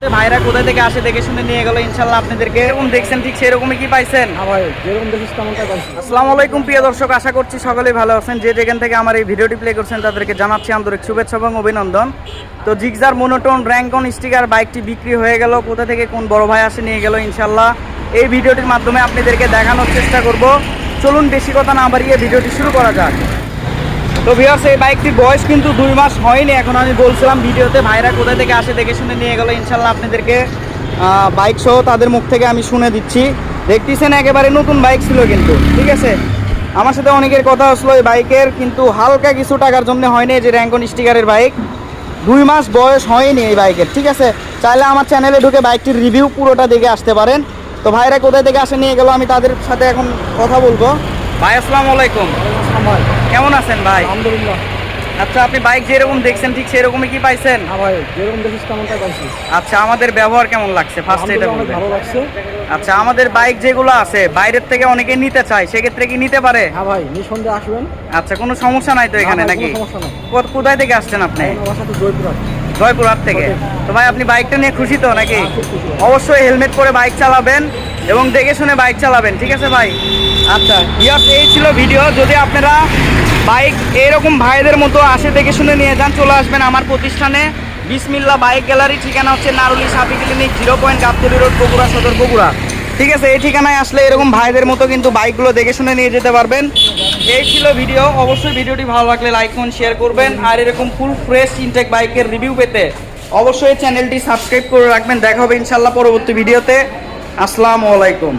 ভাইরা কোথা থেকে আসে দেখে শুনে নিয়ে গেল ইনশাল্লাহ আপনাদেরকে এরকম দেখছেন ঠিক সেরকমই কি পাইছেন। আসসালামু আলাইকুম প্রিয় দর্শক, আশা করছি সকলেই ভালো আছেন। যে যেখান থেকে আমার এই ভিডিওটি প্লে করছেন তাদেরকে জানাচ্ছি আন্তরিক শুভেচ্ছা এবং অভিনন্দন। তো জিক্সার মোনোটোন র্যাঙ্কন স্টিকার বাইকটি বিক্রি হয়ে গেল, কোথা থেকে কোন বড় ভাই আসে নিয়ে গেল ইনশাল্লাহ এই ভিডিওটির মাধ্যমে আপনাদেরকে দেখানোর চেষ্টা করব। চলুন বেশি কথা না বাড়িয়ে ভিডিওটি শুরু করা যাক। তো ভিউয়ার্স, এই বাইকটির বয়স কিন্তু 2 মাস হয়নি। এখন আমি বলছিলাম ভিডিওতে ভাইরা কোথা থেকে আসে দেখে শুনে নিয়ে গেল ইনশাল্লাহ আপনাদেরকে বাইক সহ তাদের মুখ থেকে আমি শুনে দিচ্ছি। দেখতেছেন একেবারে নতুন বাইক ছিল কিন্তু, ঠিক আছে। আমার সাথে অনেকের কথা আসলো এই বাইকের, কিন্তু হালকা কিছু টাকার জন্য হয়নি। যে র্যাঙ্কন স্টিকারের বাইক 2 মাস বয়স হয়নি এই বাইকের, ঠিক আছে। চাইলে আমার চ্যানেলে ঢুকে বাইকটির রিভিউ পুরোটা দেখে আসতে পারেন। তো ভাইরা কোথায় থেকে আসে নিয়ে গেল আমি তাদের সাথে এখন কথা বলবো। ভাই আসসালামু আলাইকুম, কেমন আছেন ভাই? আলহামদুলিল্লাহ। আচ্ছা, আপনি বাইক যেরকম দেখছেন ঠিক সেরকমই কি পাইছেন? হ্যাঁ ভাই, যেরকম দেখিস তেমনটাই পাইছি। আচ্ছা, আমাদের ব্যবহার কেমন লাগছে ফার্স্টে এটা অনেক বলবেন। ভালো লাগছে। আচ্ছা, আমাদের বাইক যেগুলো আছে বাইরের থেকে অনেকে নিতে চায়, সেক্ষেত্রে কি নিতে পারে? হ্যাঁ ভাই, নিঃসন্দেহে আসবেন। আচ্ছা, কোনো সমস্যা নাই তো এখানে না ভাই, নাকি? কোনো সমস্যা নাই। কোথায় থেকে আসছেন আপনি? আমার সাথে জয়পুরহাট। জয়পুরহাট থেকে। তো ভাই আপনি বাইকটা নিয়ে খুশি তো নাকি? হ্যাঁ, খুব খুশি। অবশ্যই হেলমেট পরে বাইক চালাবেন এবং দেখে শুনে বাইক চালাবেন, ঠিক আছে ভাই? আচ্ছা ভিউয়ার্স, এই ছিল ভিডিও। যদি আপনারা বাইক এইরকম ভাইদের মতো আসে দেখে শুনে নিয়ে যান, চলে আসবেন আমার প্রতিষ্ঠানে বিসমিল্লাহ বাইক গ্যালারি। ঠিকানা হচ্ছে Naruli Safi clinic, 0 point Gabtali road, Bogura Sadar, Bogura, ঠিক আছে। এই ঠিকানায় আসলে এরকম ভাইদের মতো কিন্তু বাইকগুলো দেখে শুনে নিয়ে যেতে পারবেন। এই ছিল ভিডিও। অবশ্যই ভিডিওটি ভালো লাগলে লাইক করুন, শেয়ার করবেন। আর এরকম ফুল ফ্রেশ ইনটেক বাইকের রিভিউ পেতে অবশ্যই চ্যানেলটি সাবস্ক্রাইব করে রাখবেন। দেখা হবে ইনশাল্লাহ পরবর্তী ভিডিওতে। আসসালামু আলাইকুম।